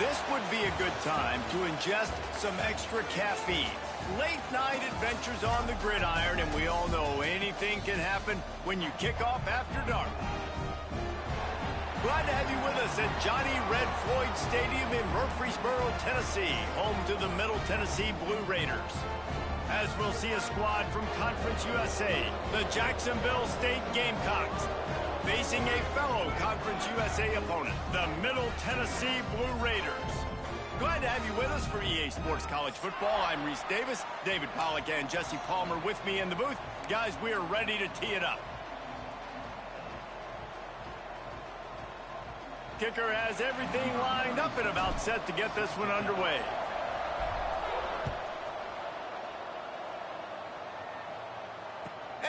This would be a good time to ingest some extra caffeine. Late night adventures on the gridiron, and we all know anything can happen when you kick off after dark. Glad to have you with us at Johnny Red Floyd Stadium in Murfreesboro, Tennessee, home to the Middle Tennessee Blue Raiders. As we'll see a squad from Conference USA, the Jacksonville State Gamecocks, facing a fellow Conference USA opponent, the Middle Tennessee Blue Raiders. Glad to have you with us for EA Sports College Football. I'm Reese Davis, David Pollack and Jesse Palmer with me in the booth. Guys, we are ready to tee it up. Kicker has everything lined up and about set to get this one underway.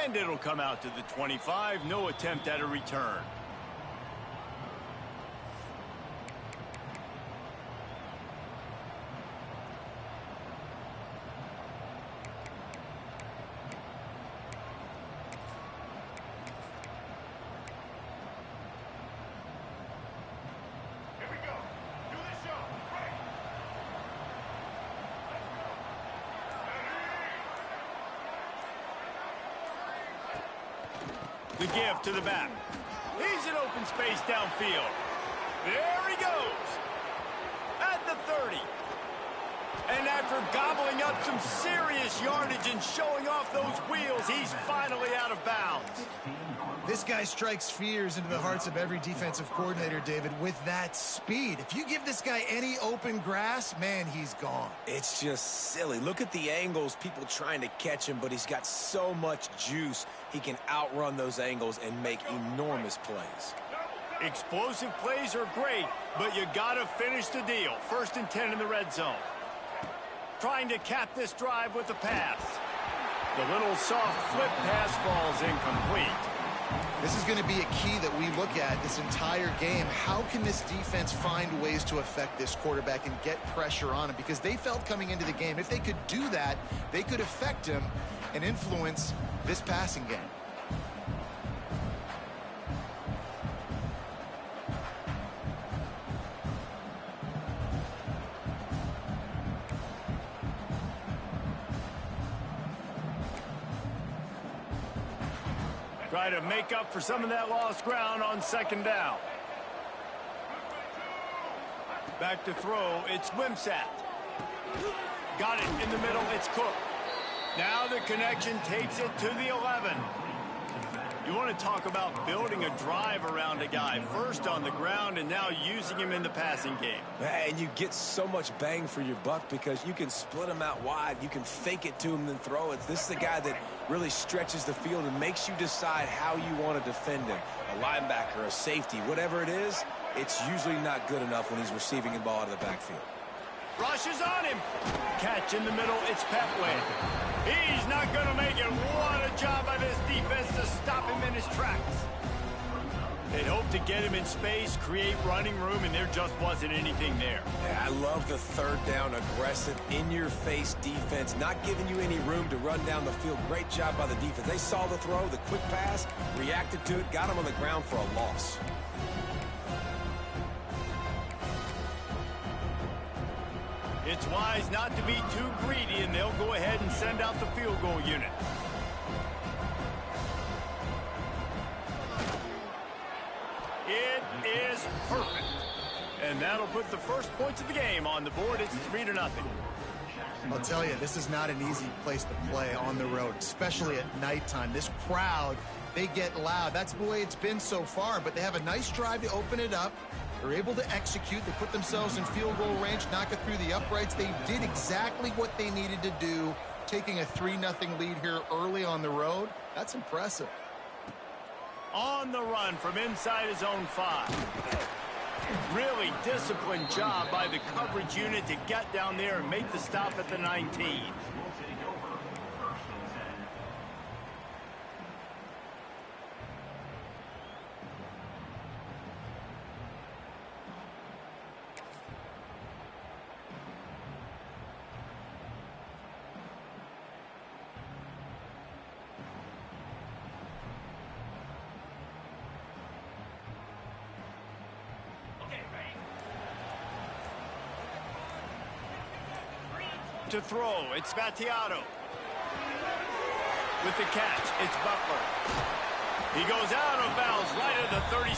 And it'll come out to the 25. No attempt at a return. The give to the back. He's in open space downfield. There he goes. At the 30. And after gobbling up some serious yardage and showing off those wheels, he's finally out of bounds. This guy strikes fears into the hearts of every defensive coordinator, David, with that speed. If you give this guy any open grass, man, he's gone. It's just silly. Look at the angles, people trying to catch him, but he's got so much juice. He can outrun those angles and make enormous plays. Explosive plays are great, but you gotta finish the deal. 1st and 10 in the red zone. Trying to cap this drive with the pass. The little soft flip pass falls incomplete. This is going to be a key that we look at this entire game. How can this defense find ways to affect this quarterback and get pressure on him? Because they felt coming into the game, if they could do that, they could affect him and influence this passing game. Try to make up for some of that lost ground on 2nd down. Back to throw, it's Wimsatt. Got it in the middle, it's Cook. Now the connection takes it to the 11. You want to talk about building a drive around a guy. First on the ground and now using him in the passing game. And you get so much bang for your buck because you can split him out wide. You can fake it to him and then throw it. This is the guy that really stretches the field and makes you decide how you want to defend him. A linebacker, a safety, whatever it is, it's usually not good enough when he's receiving the ball out of the backfield. Rushes on him. Catch in the middle, it's Petway. He's not going to make it. What a job by this defense to stop him in his tracks. They'd hope to get him in space, create running room, and there just wasn't anything there. Yeah, I love the 3rd down aggressive, in-your-face defense, not giving you any room to run down the field. Great job by the defense. They saw the throw, the quick pass, reacted to it, got him on the ground for a loss. It's wise not to be too greedy, and they'll go ahead and send out the field goal unit. It is perfect. And that'll put the first points of the game on the board. It's 3-0. I'll tell you, this is not an easy place to play on the road, especially at nighttime. This crowd, they get loud. That's the way it's been so far, but they have a nice drive to open it up. They're able to execute. They put themselves in field goal range, knock it through the uprights. They did exactly what they needed to do, taking a 3-0 lead here early on the road. That's impressive. On the run from inside his own 5. Really disciplined job by the coverage unit to get down there and make the stop at the 19. To throw, it's Battiato. With the catch, it's Butler. He goes out of bounds right at the 30.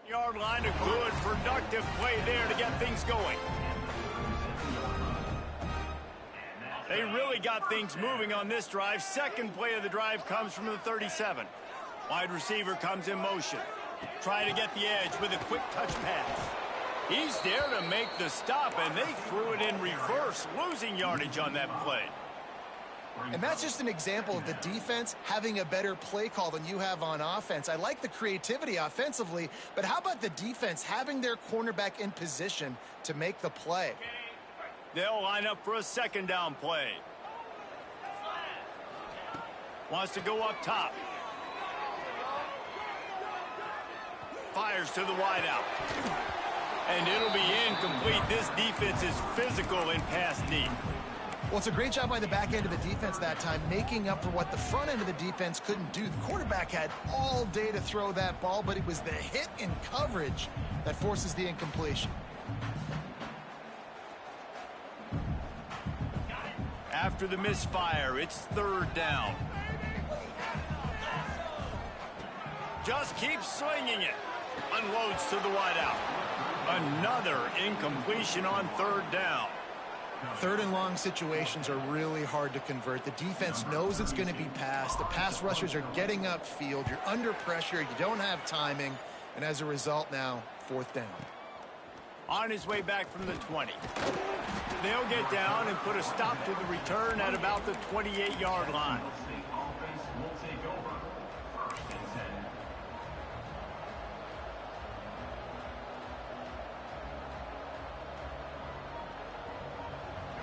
Yard line, a good, productive play there to get things going. They really got things moving on this drive. Second play of the drive comes from the 37. Wide receiver comes in motion. Try to get the edge with a quick touch pass. He's there to make the stop, and they threw it in reverse, losing yardage on that play. And that's just an example of the defense having a better play call than you have on offense. I like the creativity offensively, but how about the defense having their cornerback in position to make the play? They'll line up for a second down play. Wants to go up top. Fires to the wideout. And it'll be incomplete. This defense is physical in pass deep. Well, it's a great job by the back end of the defense that time, making up for what the front end of the defense couldn't do. The quarterback had all day to throw that ball, but it was the hit in coverage that forces the incompletion. After the misfire, it's third down. Just keeps swinging it. Unloads to the wideout. Another incompletion on third down. Third and long situations are really hard to convert. The defense knows it's going to be passed. The pass rushers are getting upfield. You're under pressure. You don't have timing. And as a result now, fourth down. On his way back from the 20. They'll get down and put a stop to the return at about the 28-yard line.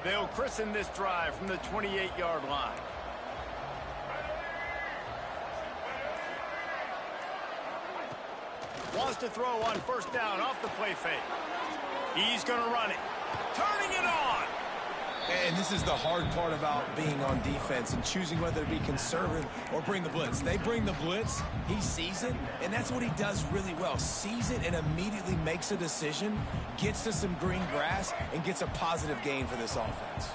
They'll christen this drive from the 28-yard line. Wants to throw on first down off the play fake. He's going to run it. Turning it on. And this is the hard part about being on defense and choosing whether to be conservative or bring the blitz. They bring the blitz, he sees it, and that's what he does really well. Sees it and immediately makes a decision, gets to some green grass, and gets a positive gain for this offense.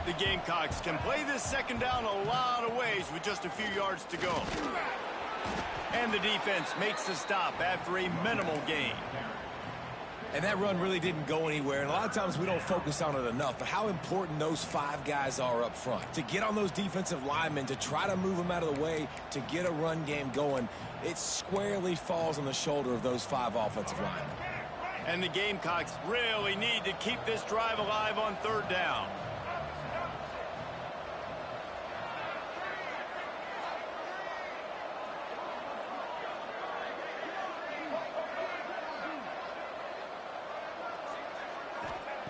The Gamecocks can play this second down a lot of ways with just a few yards to go. And the defense makes the stop after a minimal gain. And that run really didn't go anywhere, and a lot of times we don't focus on it enough, but how important those five guys are up front. To get on those defensive linemen, to try to move them out of the way, to get a run game going, it squarely falls on the shoulder of those five offensive linemen. And the Gamecocks really need to keep this drive alive on third down.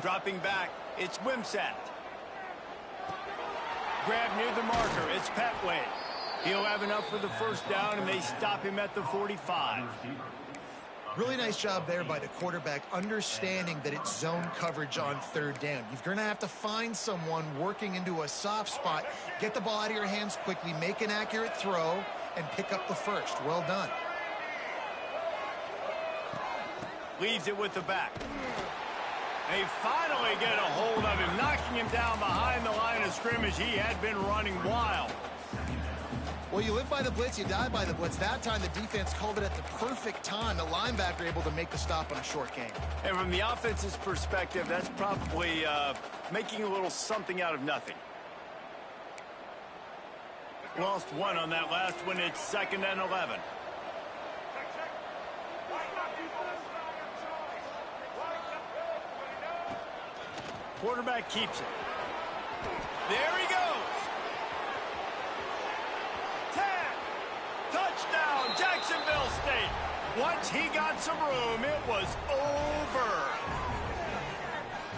Dropping back, it's Wimsatt. Grab near the marker, it's Petway. He'll have enough for the first down, and they stop him at the 45. Really nice job there by the quarterback, understanding that it's zone coverage on third down. You're going to have to find someone working into a soft spot, get the ball out of your hands quickly, make an accurate throw, and pick up the first. Well done. Leaves it with the back. They finally get a hold of him, knocking him down behind the line of scrimmage. He had been running wild. Well, you live by the blitz, you die by the blitz. That time, the defense called it at the perfect time. The linebacker able to make the stop on a short gain. And from the offense's perspective, that's probably making a little something out of nothing. Lost one on that last one. It's 2nd and 11. Quarterback keeps it. There he goes. 10. Touchdown, Jacksonville State. Once he got some room, it was over.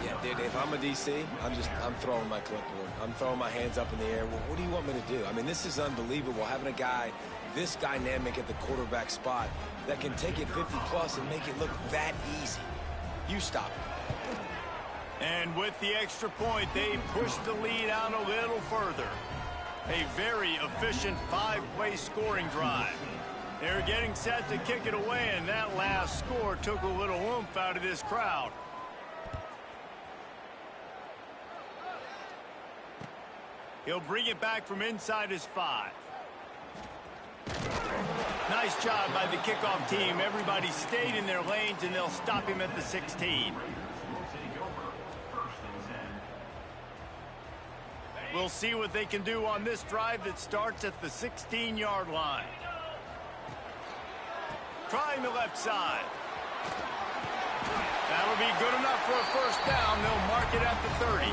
Yeah, dude, if I'm a DC, I'm throwing my clipboard. I'm throwing my hands up in the air. Well, what do you want me to do? I mean, this is unbelievable, having a guy this dynamic at the quarterback spot that can take it 50-plus and make it look that easy. You stop it. And with the extra point, they push the lead out a little further. A very efficient 5-play scoring drive. They're getting set to kick it away, and that last score took a little oomph out of this crowd. He'll bring it back from inside his 5. Nice job by the kickoff team. Everybody stayed in their lanes, and they'll stop him at the 16. We'll see what they can do on this drive that starts at the 16-yard line. Trying the left side. That'll be good enough for a first down. They'll mark it at the 30.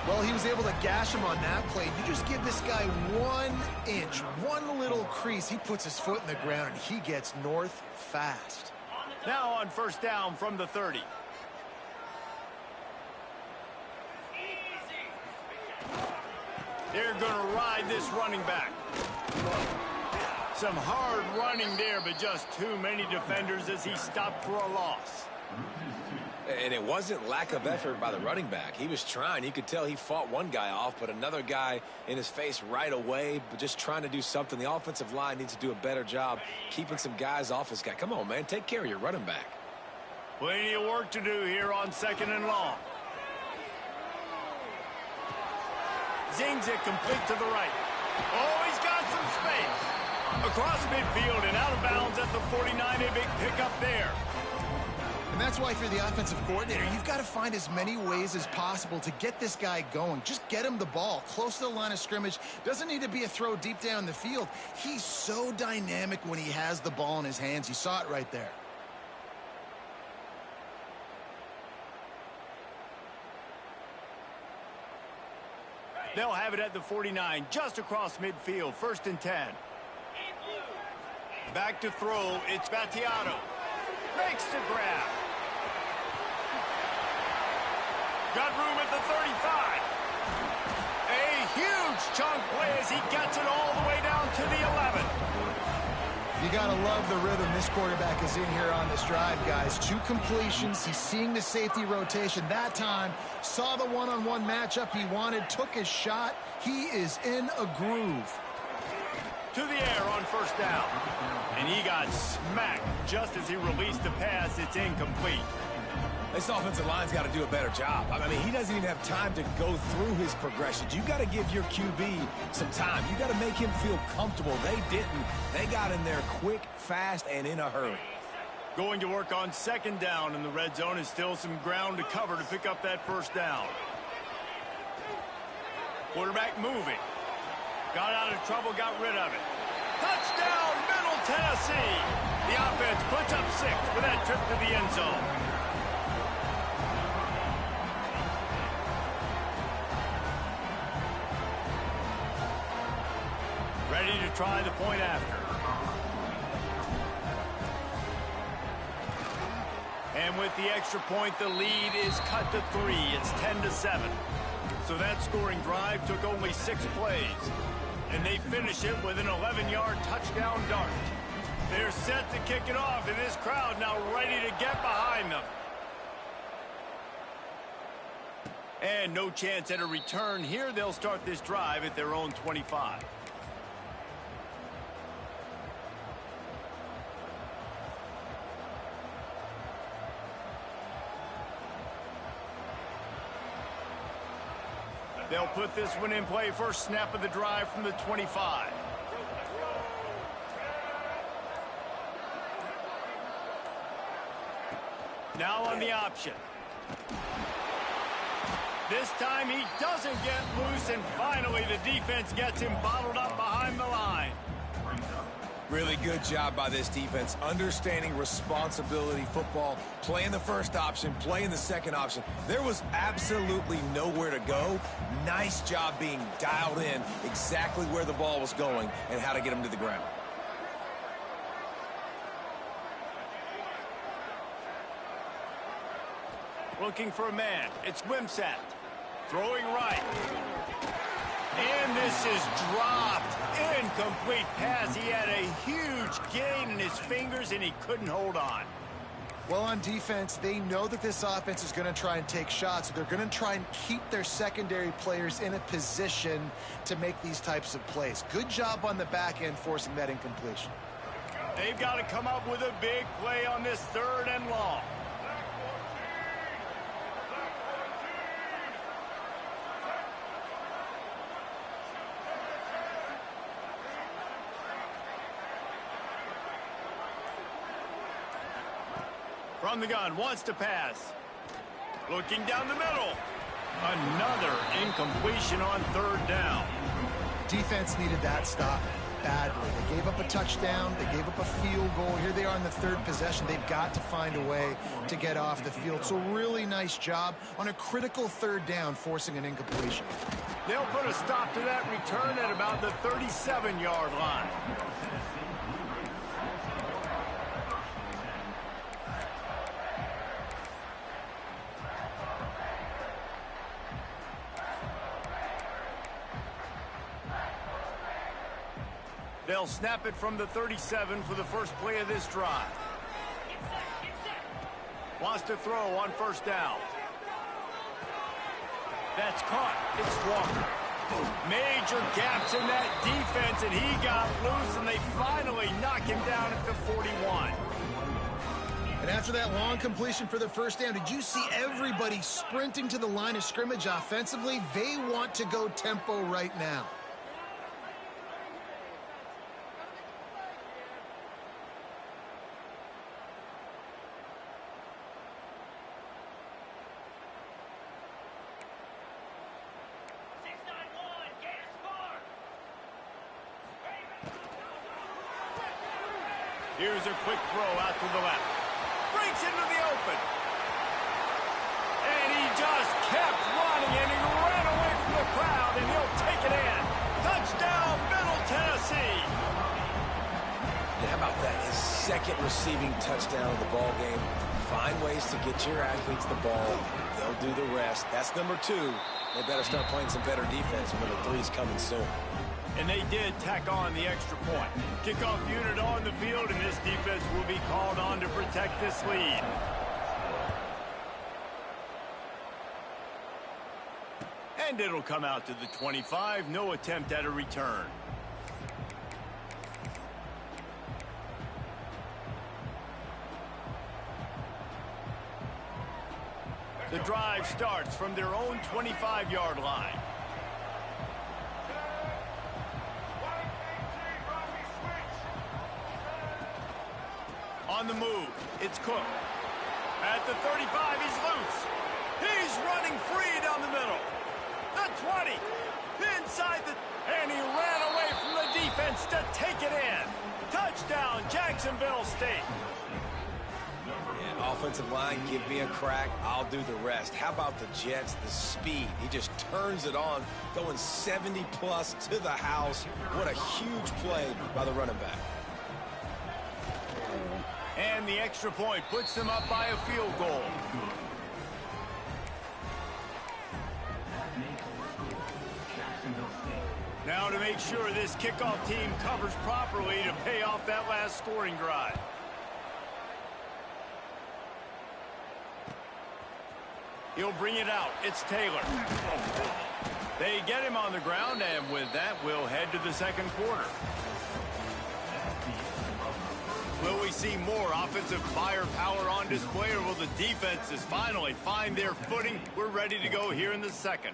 Well, he was able to gash him on that play. You just give this guy 1 inch, one little crease. He puts his foot in the ground, and he gets north fast. Now on first down from the 30. They're going to ride this running back. Some hard running there, but just too many defenders as he stopped for a loss. And it wasn't lack of effort by the running back. He was trying. You could tell he fought one guy off, but another guy in his face right away, but just trying to do something. The offensive line needs to do a better job keeping some guys off his guy. Come on, man. Take care of your running back. Plenty of work to do here on 2nd and long. Zings it complete to the right. Oh, he's got some space. Across midfield and out of bounds at the 49. A big pickup there. And that's why, if you're the offensive coordinator, you've got to find as many ways as possible to get this guy going. Just get him the ball close to the line of scrimmage. Doesn't need to be a throw deep down the field. He's so dynamic when he has the ball in his hands. You saw it right there. They'll have it at the 49, just across midfield, 1st and 10. Back to throw, it's Battiato. Makes the grab. Got room at the 35. A huge chunk play as he gets it all the way down to the 11. You got to love the rhythm this quarterback is in here on this drive, guys. 2 completions. He's seeing the safety rotation that time. Saw the one-on-one matchup he wanted. Took his shot. He is in a groove. To the air on first down. And he got smacked just as he released the pass. It's incomplete. This offensive line's got to do a better job. I mean, he doesn't even have time to go through his progressions. You got to give your QB some time. You got to make him feel comfortable. They didn't. They got in there quick, fast, and in a hurry. Going to work on 2nd down in the red zone is still some ground to cover to pick up that first down. Quarterback moving. Got out of trouble, got rid of it. Touchdown, Middle Tennessee. The offense puts up 6 with that trip to the end zone. Ready to try the point after. And with the extra point, the lead is cut to 3. It's 10-7. So that scoring drive took only 6 plays. And they finish it with an 11-yard touchdown dart. They're set to kick it off, and this crowd now ready to get behind them. And no chance at a return here. They'll start this drive at their own 25. They'll put this one in play. First snap of the drive from the 25. Now on the option. This time he doesn't get loose, and finally the defense gets him bottled up behind the line. Really good job by this defense, understanding responsibility football, playing the first option, playing the second option. There was absolutely nowhere to go. Nice job being dialed in exactly where the ball was going and how to get him to the ground. Looking for a man. It's Wimsatt. Throwing right. And this is dropped. Incomplete pass. He had a huge gain in his fingers, and he couldn't hold on. Well, on defense, they know that this offense is going to try and take shots. So they're going to try and keep their secondary players in a position to make these types of plays. Good job on the back end forcing that incompletion. They've got to come up with a big play on this 3rd and long. From the gun, wants to pass. Looking down the middle. Another incompletion on 3rd down. Defense needed that stop badly. They gave up a touchdown. They gave up a field goal. Here they are in the 3rd possession. They've got to find a way to get off the field. So really nice job on a critical 3rd down, forcing an incompletion. They'll put a stop to that return at about the 37-yard line. They'll snap it from the 37 for the first play of this drive. Wants to throw on 1st down. That's caught. It's Walker. Major gaps in that defense, and he got loose, and they finally knock him down at the 41. And after that long completion for the 1st down, did you see everybody sprinting to the line of scrimmage offensively? They want to go tempo right now. Here's a quick throw out to the left. Breaks into the open. And he just kept running, and he ran away from the crowd, and he'll take it in. Touchdown, Middle Tennessee. Yeah, how about that? His 2nd receiving touchdown of the ball game. Find ways to get your athletes the ball. They'll do the rest. That's number 2. They better start playing some better defense. Number 3's coming soon. And they did tack on the extra point. Kickoff unit on the field, and this defense will be called on to protect this lead. And it'll come out to the 25. No attempt at a return. The drive starts from their own 25-yard line. On the move, it's Cook. At the 35, he's loose. He's running free down the middle. The 20, inside the... And he ran away from the defense to take it in. Touchdown, Jacksonville State. Yeah, offensive line, give me a crack. I'll do the rest. How about the Jets, the speed? He just turns it on, going 70-plus to the house. What a huge play by the running back. And the extra point puts them up by a field goal. Now to make sure this kickoff team covers properly to pay off that last scoring drive. He'll bring it out. It's Taylor. They get him on the ground, and with that, we'll head to the 2nd quarter. Will we see more offensive firepower on display, or will the defenses finally find their footing? We're ready to go here in the 2nd.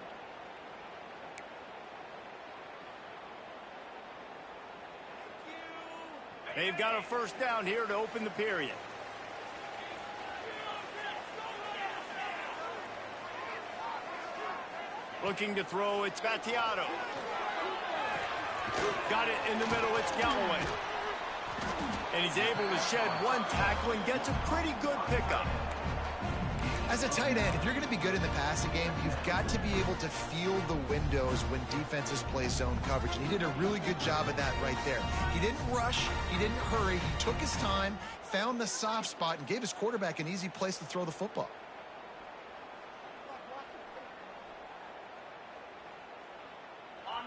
They've got a 1st down here to open the period. Looking to throw, it's Battiato. Got it in the middle, it's Galloway. And he's able to shed one tackle and gets a pretty good pickup. As a tight end, if you're going to be good in the passing game, you've got to be able to feel the windows when defenses play zone coverage. And he did a really good job of that right there. He didn't rush. He didn't hurry. He took his time, found the soft spot, and gave his quarterback an easy place to throw the football.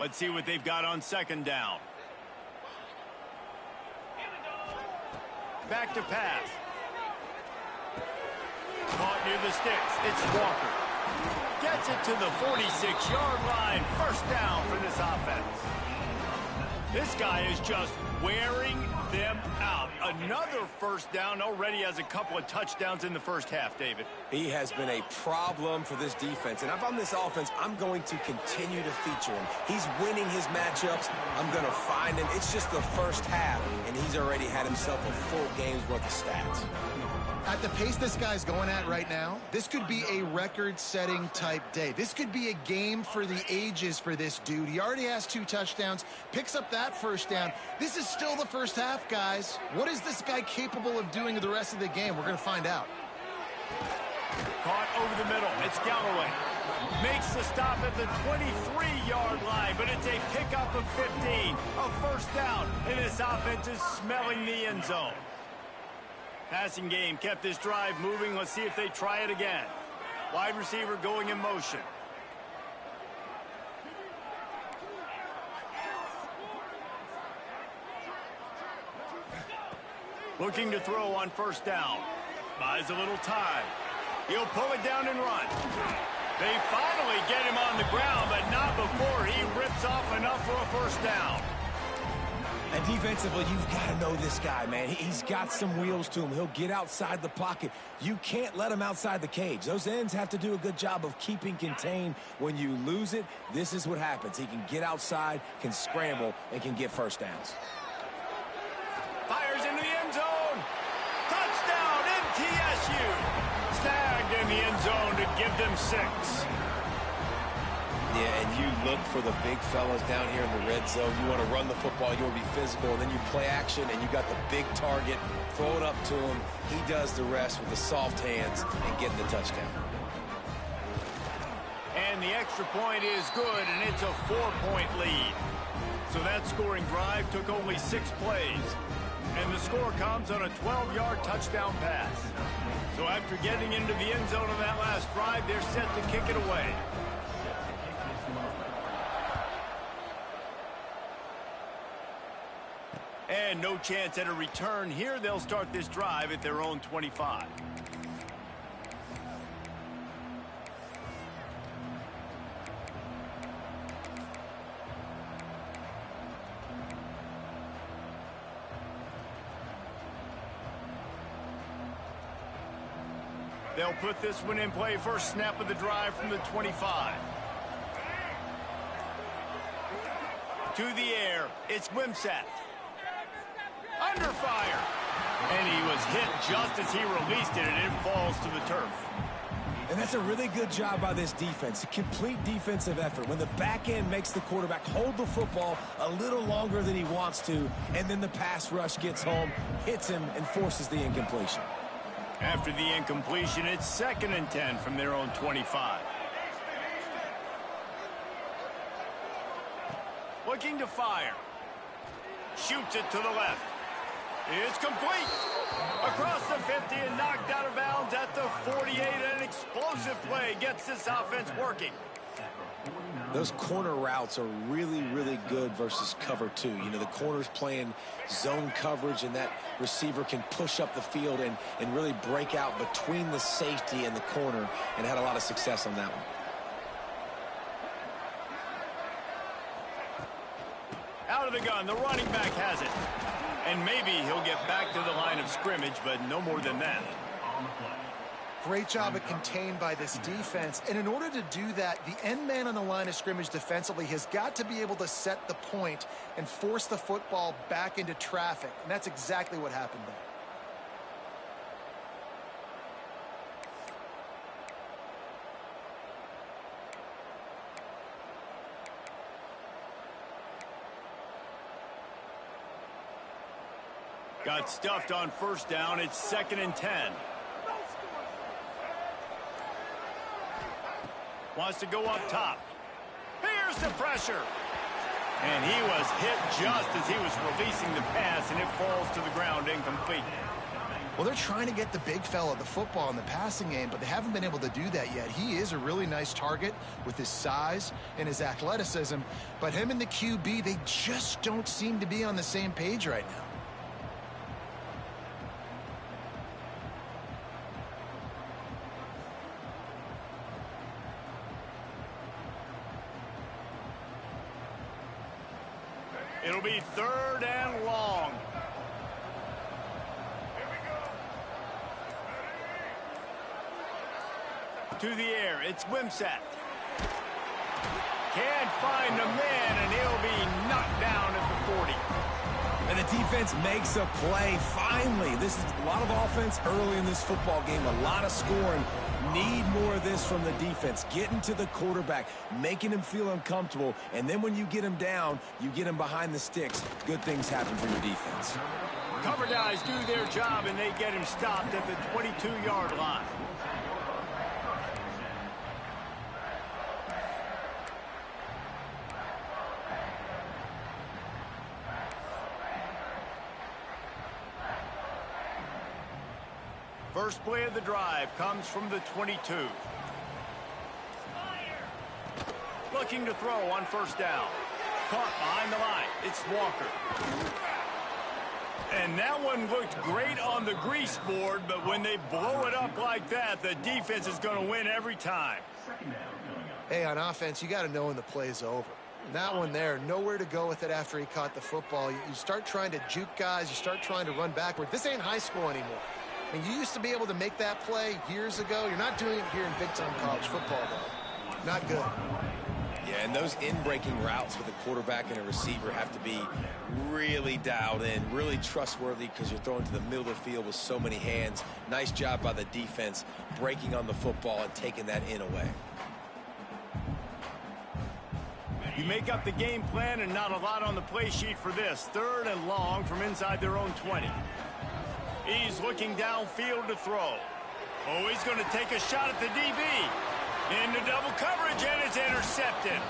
Let's see what they've got on second down. Back to pass. Caught near the sticks. It's Walker. Gets it to the 46-yard line. First down for this offense. This guy is just wearing them out. Another first down. Already has a couple of touchdowns in the first half, David. He has been a problem for this defense. And if I'm this offense, I'm going to continue to feature him. He's winning his matchups. I'm going to find him. It's just the first half, and he's already had himself a full game's worth of stats. At the pace this guy's going at right now, this could be a record-setting type day. This could be a game for the ages for this dude. He already has 2 touchdowns, picks up that first down. This is still the first half, guys. What is this guy capable of doing the rest of the game? We're going to find out. Caught over the middle. It's Galloway. Makes the stop at the 23-yard line, but it's a pickup of 15. A first down, and this offense is smelling the end zone. Passing game kept this drive moving. Let's see if they try it again. Wide receiver going in motion. Looking to throw on first down. Buys a little time. He'll pull it down and run. They finally get him on the ground, but not before he rips off enough for a first down. And defensively, you've got to know this guy, man. He's got some wheels to him. He'll get outside the pocket. You can't let him outside the cage. Those ends have to do a good job of keeping contained. When you lose it, this is what happens. He can get outside, can scramble, and can get first downs. Fires into the end zone. Touchdown, MTSU. Snagged in the end zone to give them 6. Yeah, and you look for the big fellas down here in the red zone. You want to run the football, you want to be physical, and then you play action, and you got the big target. Throw it up to him. He does the rest with the soft hands and getting the touchdown. And the extra point is good, and it's a 4-point lead. So that scoring drive took only 6 plays. And the score comes on a 12-yard touchdown pass. So after getting into the end zone on that last drive, they're set to kick it away. And no chance at a return here. They'll start this drive at their own 25. They'll put this one in play. First snap of the drive from the 25. To the air. It's Wimsatt. Under fire. And he was hit just as he released it, and it falls to the turf. And that's a really good job by this defense. A complete defensive effort. When the back end makes the quarterback hold the football a little longer than he wants to, and then the pass rush gets home, hits him, and forces the incompletion. After the incompletion, it's 2nd and 10 from their own 25. Looking to fire. Shoots it to the left. It's complete. Across the 50 and knocked out of bounds at the 48. An explosive play gets this offense working. Those corner routes are really, really good versus cover 2. You know, the corner's playing zone coverage, and that receiver can push up the field and really break out between the safety and the corner, and had a lot of success on that one. Out of the gun, the running back has it. And maybe he'll get back to the line of scrimmage, but no more than that. Great job at contained by this defense. And in order to do that, the end man on the line of scrimmage defensively has got to be able to set the point and force the football back into traffic. And that's exactly what happened there. Got stuffed on first down. It's 2nd and 10. Wants to go up top. Here's the pressure. And he was hit just as he was releasing the pass, and it falls to the ground incomplete. Well, they're trying to get the big fella the football in the passing game, but they haven't been able to do that yet. He is a really nice target with his size and his athleticism, but him and the QB, they just don't seem to be on the same page right now. It'll be 3rd and long. To the air, it's Wimsatt. Can't find the man, and he'll be knocked down at the 40. And the defense makes a play. Finally, this is a lot of offense early in this football game, a lot of scoring. Need more of this from the defense. Getting to the quarterback, making him feel uncomfortable, and then when you get him down, you get him behind the sticks. Good things happen for your defense. Cover guys do their job, and they get him stopped at the 22-yard line. First play of the drive comes from the 22. Looking to throw on 1st down. Caught behind the line. It's Walker. And that one looked great on the grease board, but when they blow it up like that, the defense is going to win every time. Hey, on offense, you got to know when the play's over. That one there, nowhere to go with it after he caught the football. You start trying to juke guys. You start trying to run backward. This ain't high school anymore. I mean, you used to be able to make that play years ago. You're not doing it here in big-time college football, though. Not good. Yeah, and those in-breaking routes with a quarterback and a receiver have to be really dialed in, really trustworthy, because you're throwing to the middle of the field with so many hands. Nice job by the defense breaking on the football and taking that in away. You make up the game plan, and not a lot on the play sheet for this. 3rd and long from inside their own 20. He's looking downfield to throw. Oh, he's going to take a shot at the DB. Into double coverage, and it's intercepted.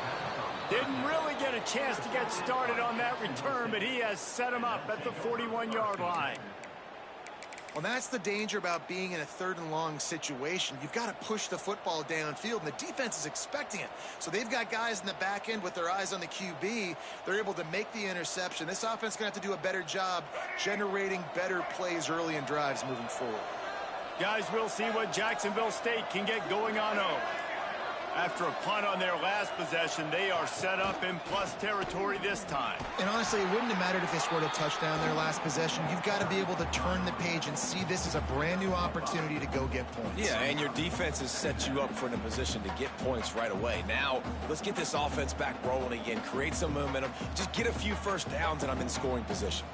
Didn't really get a chance to get started on that return, but he has set him up at the 41-yard line. Well, that's the danger about being in a 3rd and long situation. You've got to push the football downfield, and the defense is expecting it. So they've got guys in the back end with their eyes on the QB. They're able to make the interception. This offense is going to have to do a better job generating better plays early in drives moving forward. Guys, we'll see what Jacksonville State can get going on home. After a punt on their last possession, they are set up in plus territory this time. And honestly, it wouldn't have mattered if they scored a touchdown their last possession. You've got to be able to turn the page and see this as a brand new opportunity to go get points. Yeah, and your defense has set you up for in a position to get points right away. Now, let's get this offense back rolling again, create some momentum, just get a few 1st downs, and I'm in scoring position.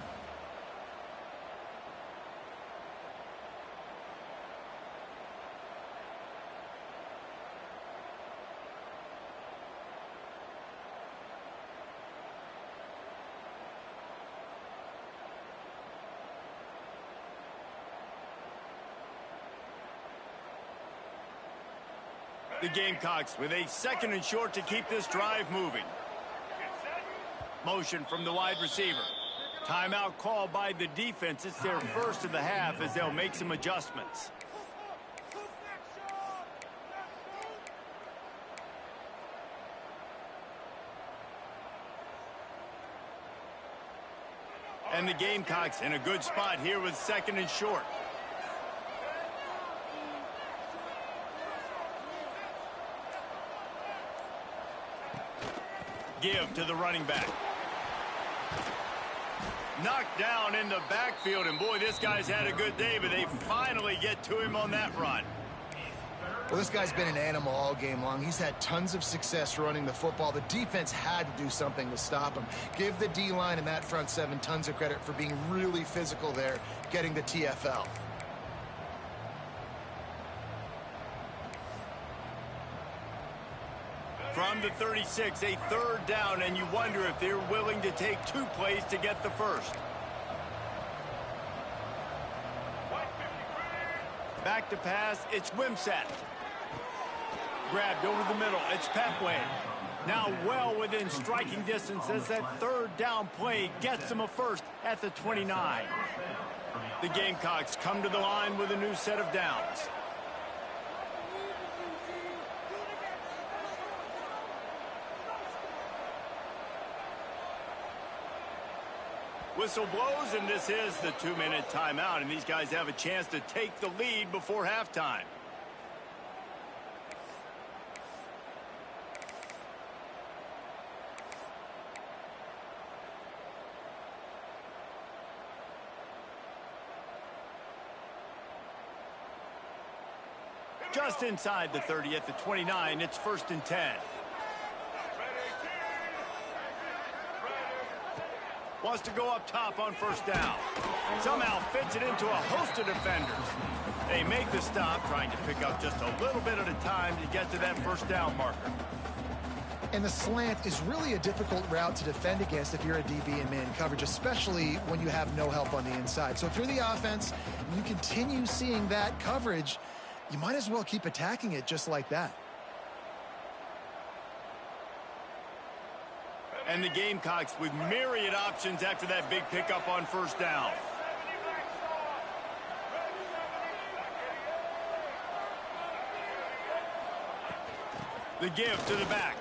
The Gamecocks with a 2nd and short to keep this drive moving. Motion from the wide receiver. Timeout called by the defense. It's their 1st of the half as they'll make some adjustments. And the Gamecocks in a good spot here with 2nd and short. Give to the running back. Knocked down in the backfield, and boy, this guy's had a good day, but they finally get to him on that run. Well, this guy's been an animal all game long. He's had tons of success running the football. The defense had to do something to stop him. Give the D-line and that front 7 tons of credit for being really physical there, getting the TFL. From the 36, a 3rd down, and you wonder if they're willing to take 2 plays to get the 1st. Back to pass, it's Wimsatt. Grabbed over the middle, it's Petway. Now well within striking distance as that 3rd down play gets them a 1st at the 29. The Gamecocks come to the line with a new set of downs. Whistle blows, and this is the 2-minute timeout, and these guys have a chance to take the lead before halftime. Just inside the 30 at the 29, it's 1st and 10. Wants to go up top on 1st down. Somehow fits it into a host of defenders. They make the stop, trying to pick up just a little bit at a time to get to that 1st down marker. And the slant is really a difficult route to defend against if you're a DB in man coverage, especially when you have no help on the inside. So if you're the offense and you continue seeing that coverage, you might as well keep attacking it just like that. And the Gamecocks with myriad options after that big pickup on 1st down. The give to the back.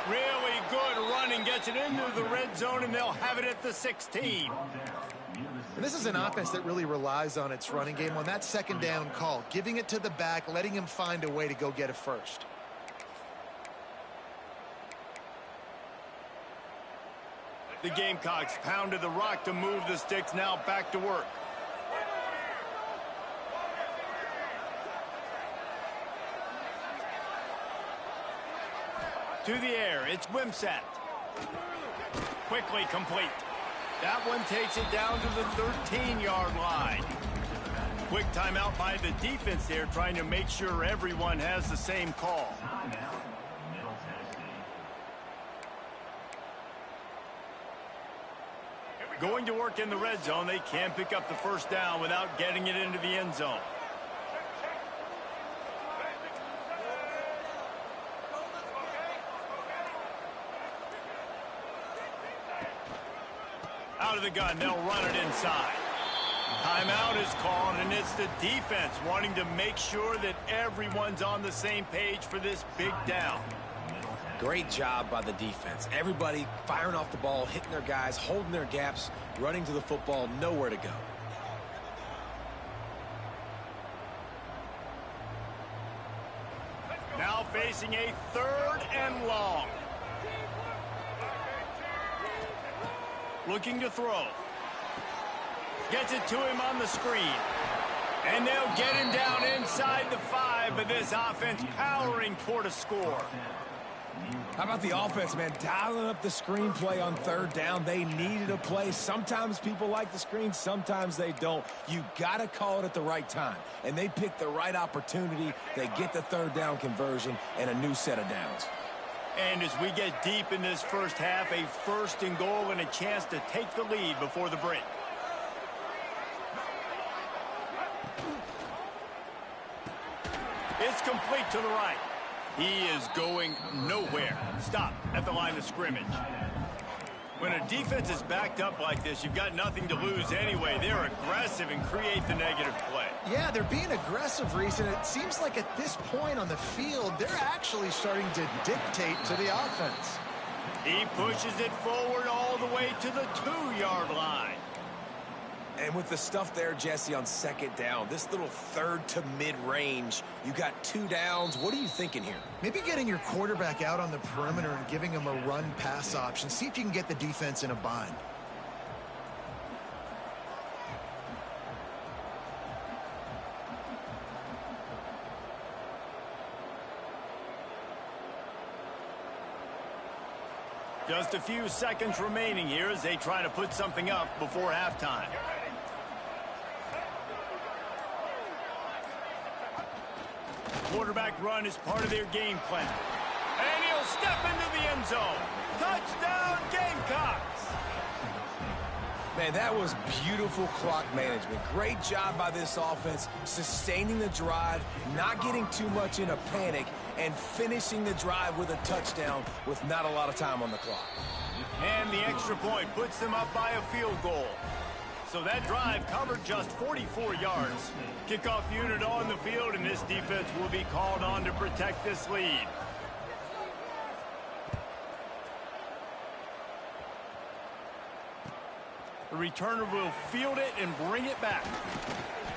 Really good running, gets it into the red zone, and they'll have it at the 16. And this is an offense that really relies on its running game on that 2nd down call, giving it to the back, letting him find a way to go get it first. The Gamecocks pounded the rock to move the sticks, now back to work. To the air, it's Wimsatt. Quickly complete. That one takes it down to the 13-yard line. Quick timeout by the defense there, trying to make sure everyone has the same call. Going to work in the red zone, they can't pick up the 1st down without getting it into the end zone. Out of the gun, they'll run it inside. Timeout is called, and it's the defense wanting to make sure that everyone's on the same page for this big down. Great job by the defense. Everybody firing off the ball, hitting their guys, holding their gaps, running to the football, nowhere to go. Now facing a 3rd and long. Looking to throw. Gets it to him on the screen. And they'll get him down inside the 5, but this offense powering toward a score. How about the offense, man? Dialing up the screenplay on 3rd down. They needed a play. Sometimes people like the screen, sometimes they don't. You got to call it at the right time. And they picked the right opportunity. They get the 3rd down conversion and a new set of downs. And as we get deep in this 1st half, a 1st and goal and a chance to take the lead before the break. It's complete to the right. He is going nowhere. Stop at the line of scrimmage. When a defense is backed up like this, you've got nothing to lose anyway. They're aggressive and create the negative play. Yeah, they're being aggressive, Reese, and it seems like at this point on the field, they're actually starting to dictate to the offense. He pushes it forward all the way to the 2-yard line. And with the stuff there, Jesse, on 2nd down, this little 3rd to mid-range, you got 2 downs. What are you thinking here? Maybe getting your quarterback out on the perimeter and giving him a run-pass option. See if you can get the defense in a bind. Just a few seconds remaining here as they try to put something up before halftime. Quarterback run is part of their game plan. And he'll step into the end zone. Touchdown, Gamecocks! Man, that was beautiful clock management. Great job by this offense, sustaining the drive, not getting too much in a panic, and finishing the drive with a touchdown with not a lot of time on the clock. And the extra point puts them up by a field goal. So that drive covered just 44 yards. Kickoff unit on the field, and this defense will be called on to protect this lead. The returner will field it and bring it back.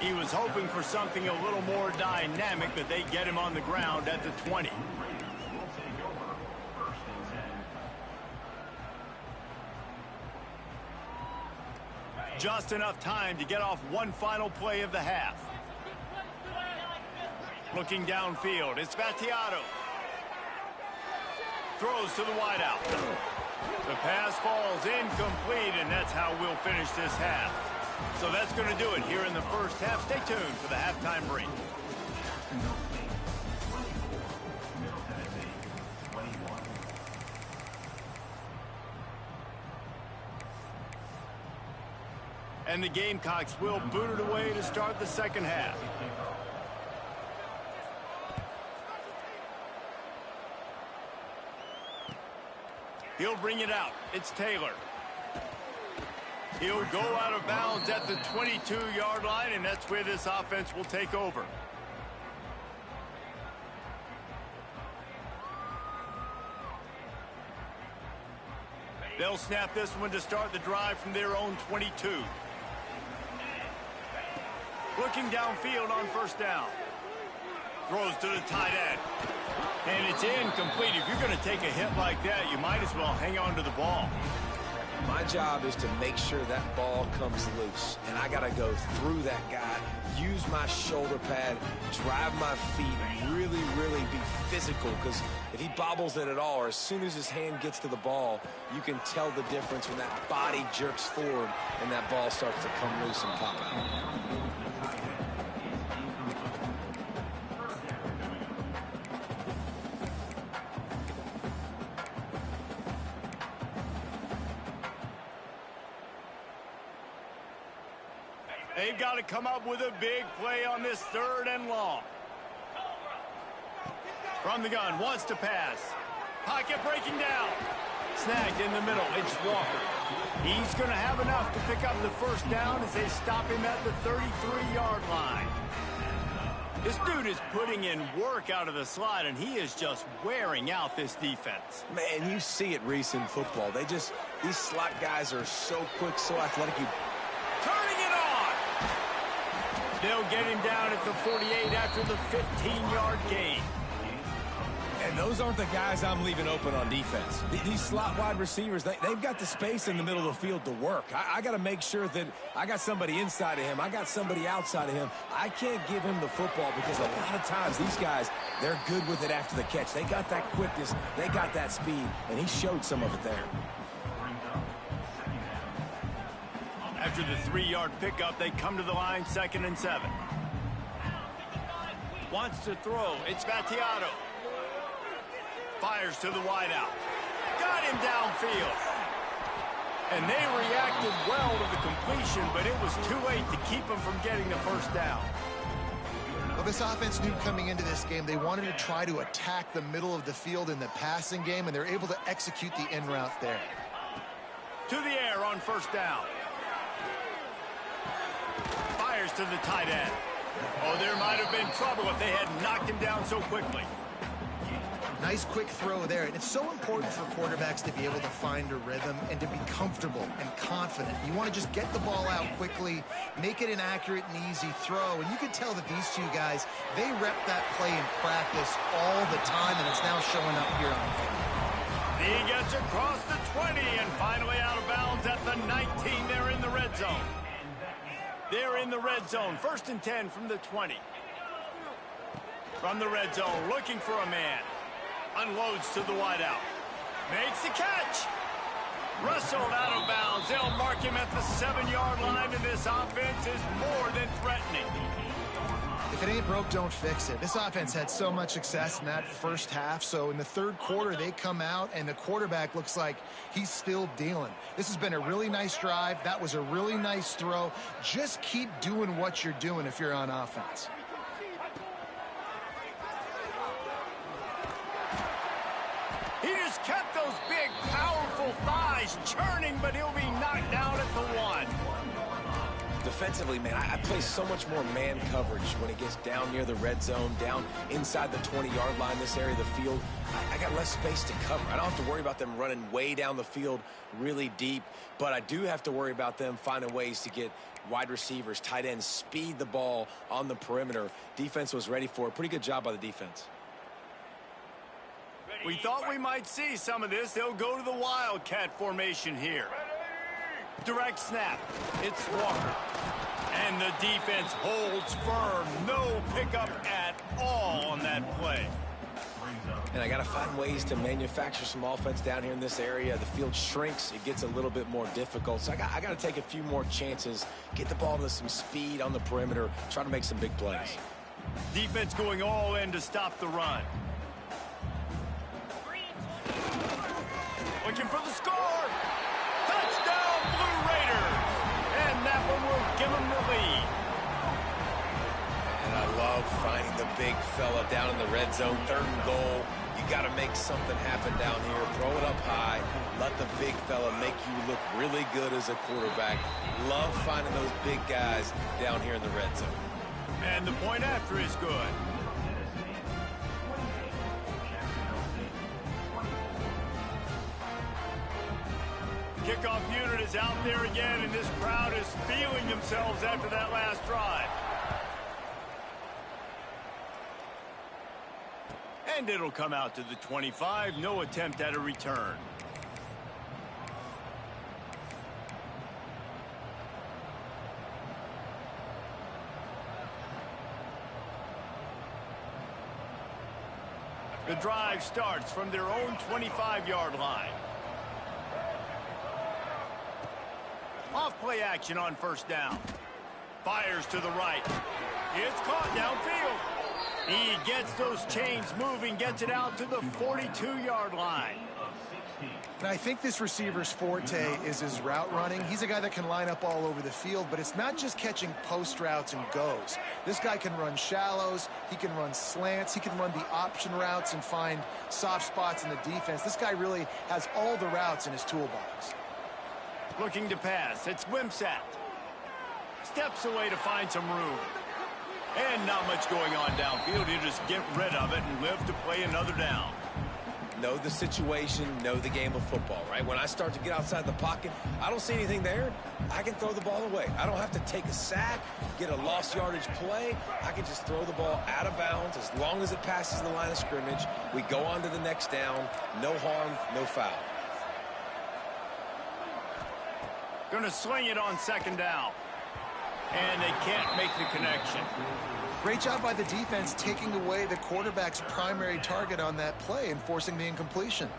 He was hoping for something a little more dynamic, but they get him on the ground at the 20. Just enough time to get off one final play of the half. Looking downfield, it's Vattiato. Throws to the wideout. The pass falls incomplete, and that's how we'll finish this half. So that's going to do it here in the first half. Stay tuned for the halftime break. And the Gamecocks will boot it away to start the second half. He'll bring it out. It's Taylor. He'll go out of bounds at the 22-yard line, and that's where this offense will take over. They'll snap this one to start the drive from their own 22. Looking downfield on first down. Throws to the tight end. And it's incomplete. If you're going to take a hit like that, you might as well hang on to the ball. My job is to make sure that ball comes loose. And I got to go through that guy, use my shoulder pad, drive my feet, really, really be physical. Because if he bobbles it at all, or as soon as his hand gets to the ball, you can tell the difference when that body jerks forward and that ball starts to come loose and pop out. They've got to come up with a big play on this 3rd and long. From the gun, wants to pass. Pocket breaking down. Snagged in the middle, it's Walker. He's going to have enough to pick up the first down as they stop him at the 33-yard line. This dude is putting in work out of the slot, and he is just wearing out this defense. Man, you see it, Reese, in football. These slot guys are so quick, so athletic. Turning it on! They'll get him down at the 48 after the 15-yard gain. And those aren't the guys I'm leaving open on defense. These slot wide receivers, they've got the space in the middle of the field to work. I got to make sure that I got somebody inside of him. I got somebody outside of him. I can't give him the football because a lot of times these guys, they're good with it after the catch. They got that quickness. They got that speed, and he showed some of it there. After the 3-yard pickup, they come to the line, 2nd and 7. Wants to throw. It's Vattiato. Fires to the wideout. Got him downfield. And they reacted well to the completion, but it was too late to keep him from getting the first down. Well, this offense knew coming into this game they wanted to try to attack the middle of the field in the passing game, and they're able to execute the in route there. To the air on first down. Fires to the tight end. Oh, there might have been trouble if they had knocked him down so quickly. Nice quick throw there. And it's so important for quarterbacks to be able to find a rhythm and to be comfortable and confident. You want to just get the ball out quickly, make it an accurate and easy throw. And you can tell that these two guys, they rep that play in practice all the time, and it's now showing up here on film. He gets across the 20 and finally out of bounds at the 19. They're in the red zone. They're in the red zone. 1st and 10 from the 20. From the red zone, looking for a man. Unloads to the wideout. Makes the catch. Rustled out of bounds. They'll mark him at the 7-yard line, and this offense is more than threatening. If it ain't broke, don't fix it. This offense had so much success in that first half, so in the 3rd quarter, they come out, and the quarterback looks like he's still dealing. This has been a really nice drive. That was a really nice throw. Just keep doing what you're doing if you're on offense. He just kept those big, powerful thighs churning, but he'll be knocked down at the 1. Defensively, man, I play so much more man coverage when it gets down near the red zone, down inside the 20-yard line, this area of the field. I got less space to cover. I don't have to worry about them running way down the field really deep, but I do have to worry about them finding ways to get wide receivers, tight ends, speed the ball on the perimeter. Defense was ready for it. Pretty good job by the defense. We thought we might see some of this. They'll go to the Wildcat formation here. Direct snap. It's Walker. And the defense holds firm. No pickup at all on that play. And I got to find ways to manufacture some offense down here in this area. The field shrinks. It gets a little bit more difficult. So I got to take a few more chances, get the ball to some speed on the perimeter, try to make some big plays. Defense going all in to stop the run. Looking for the score. Touchdown, Blue Raiders. And that one will give them the lead. And I love finding the big fella down in the red zone. 3rd and goal. You got to make something happen down here. Throw it up high. Let the big fella make you look really good as a quarterback. Love finding those big guys down here in the red zone. And the point after is good. Kickoff unit is out there again, and this crowd is feeling themselves after that last drive. And it'll come out to the 25. No attempt at a return. The drive starts from their own 25-yard line. Off play action on 1st down. Fires to the right. It's caught downfield. He gets those chains moving, gets it out to the 42-yard line. And I think this receiver's forte is his route running. He's a guy that can line up all over the field, but it's not just catching post routes and goes. This guy can run shallows, he can run slants, he can run the option routes and find soft spots in the defense. This guy really has all the routes in his toolbox. Looking to pass. It's Wimsatt. Steps away to find some room. And not much going on downfield. You just get rid of it and live to play another down. Know the situation, know the game of football, right? When I start to get outside the pocket, I don't see anything there. I can throw the ball away. I don't have to take a sack, get a lost yardage play. I can just throw the ball out of bounds as long as it passes the line of scrimmage. We go on to the next down. No harm, no foul. Gonna swing it on 2nd down. And they can't make the connection. Great job by the defense taking away the quarterback's primary target on that play and forcing the incompletion.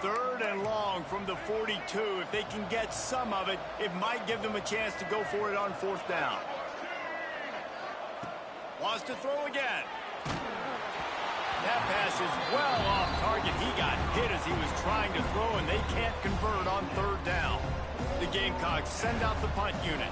Third and long from the 42. If they can get some of it, it might give them a chance to go for it on 4th down. Wants to throw again. That pass is well off target. He got hit as he was trying to throw, and they can't convert on 3rd down. The Gamecocks send out the punt unit.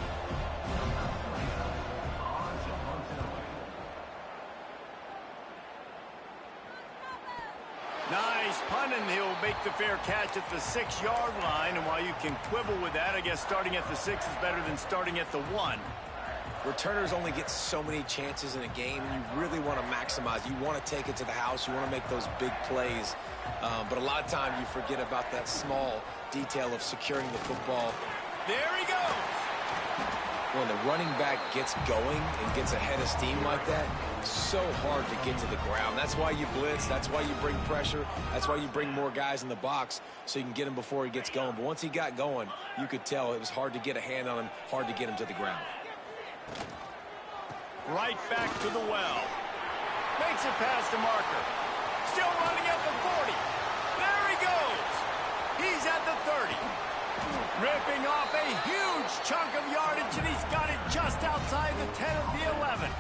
Nice punt, and he'll make the fair catch at the 6-yard line. And while you can quibble with that, I guess starting at the 6 is better than starting at the 1. Returners only get so many chances in a game, and you really want to maximize. You want to take it to the house. You want to make those big plays. But a lot of time you forget about that small detail of securing the football. There he goes. When the running back gets going and gets a head of steam like that, it's so hard to get to the ground. That's why you blitz. That's why you bring pressure. That's why you bring more guys in the box so you can get him before he gets going. But once he got going, you could tell it was hard to get a hand on him, hard to get him to the ground. Right back to the well. Makes it past the marker. Still running at the 40. There he goes. He's at the 30. Ripping off a huge chunk of yardage, and he's got it just outside the 10 of the 11.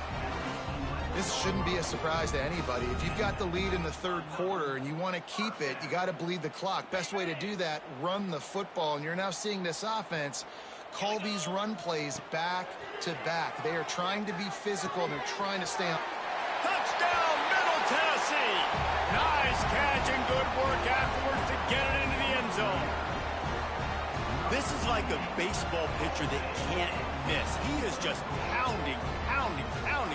This shouldn't be a surprise to anybody. If you've got the lead in the 3rd quarter and you want to keep it, you got to bleed the clock. Best way to do that, run the football. And you're now seeing this offense call these run plays back to back. They are trying to be physical, and they're trying to stay on. Touchdown, Middle Tennessee! Tennessee. Nice catch and good work afterwards to get it into the end zone. This is like a baseball pitcher that can't miss. He is just pounding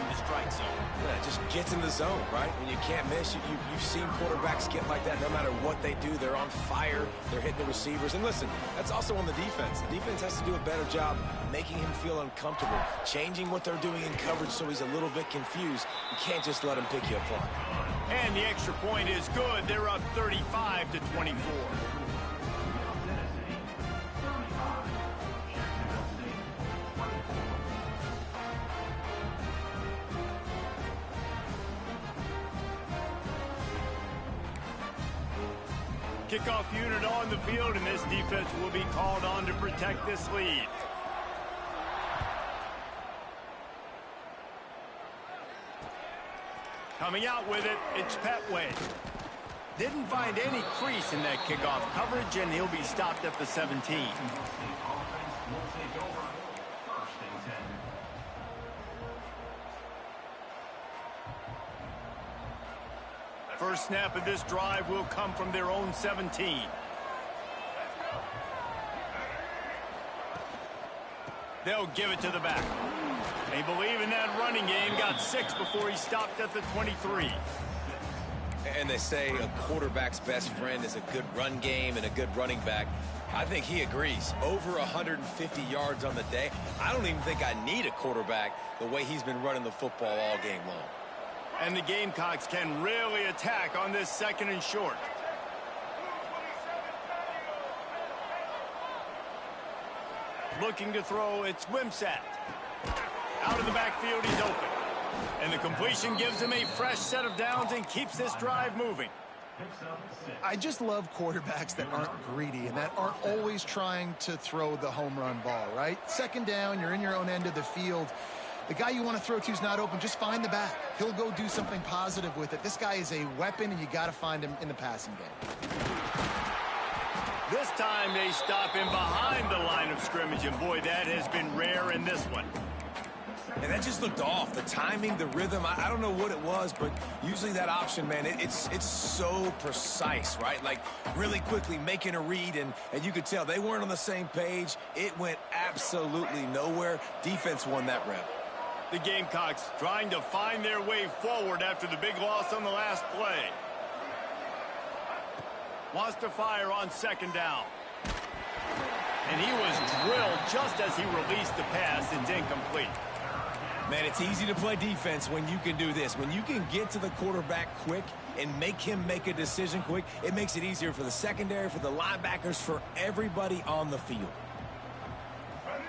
the strike zone. Yeah, it just gets in the zone, right? When you can't miss, you've seen quarterbacks get like that no matter what they do. They're on fire. They're hitting the receivers. And listen, that's also on the defense. The defense has to do a better job making him feel uncomfortable, changing what they're doing in coverage so he's a little bit confused. You can't just let him pick you apart. And the extra point is good. They're up 35-24. Kickoff unit on the field, and this defense will be called on to protect this lead. Coming out with it, it's Petway. Didn't find any crease in that kickoff coverage, and he'll be stopped at the 17. First snap of this drive will come from their own 17. They'll give it to the back. They believe in that running game. Got 6 before he stopped at the 23. And they say a quarterback's best friend is a good run game and a good running back. I think he agrees. Over 150 yards on the day. I don't even think I need a quarterback the way he's been running the football all game long. And the Gamecocks can really attack on this 2nd and short. Looking to throw, it's Wimsatt. Out of the backfield, he's open. And the completion gives him a fresh set of downs and keeps this drive moving. I just love quarterbacks that aren't greedy and that aren't always trying to throw the home run ball, right? 2nd down, you're in your own end of the field. The guy you want to throw to is not open. Just find the back. He'll go do something positive with it. This guy is a weapon, and you got to find him in the passing game. This time they stop him behind the line of scrimmage, and boy, that has been rare in this one. And that just looked off. The timing, the rhythm, I don't know what it was, but usually that option, man, it's so precise, right? Like really quickly making a read, and you could tell they weren't on the same page. It went absolutely nowhere. Defense won that rep. The Gamecocks trying to find their way forward after the big loss on the last play. Wants to fire on 2nd down. And he was drilled just as he released the pass. It's incomplete. Man, it's easy to play defense when you can do this. When you can get to the quarterback quick and make him make a decision quick, it makes it easier for the secondary, for the linebackers, for everybody on the field.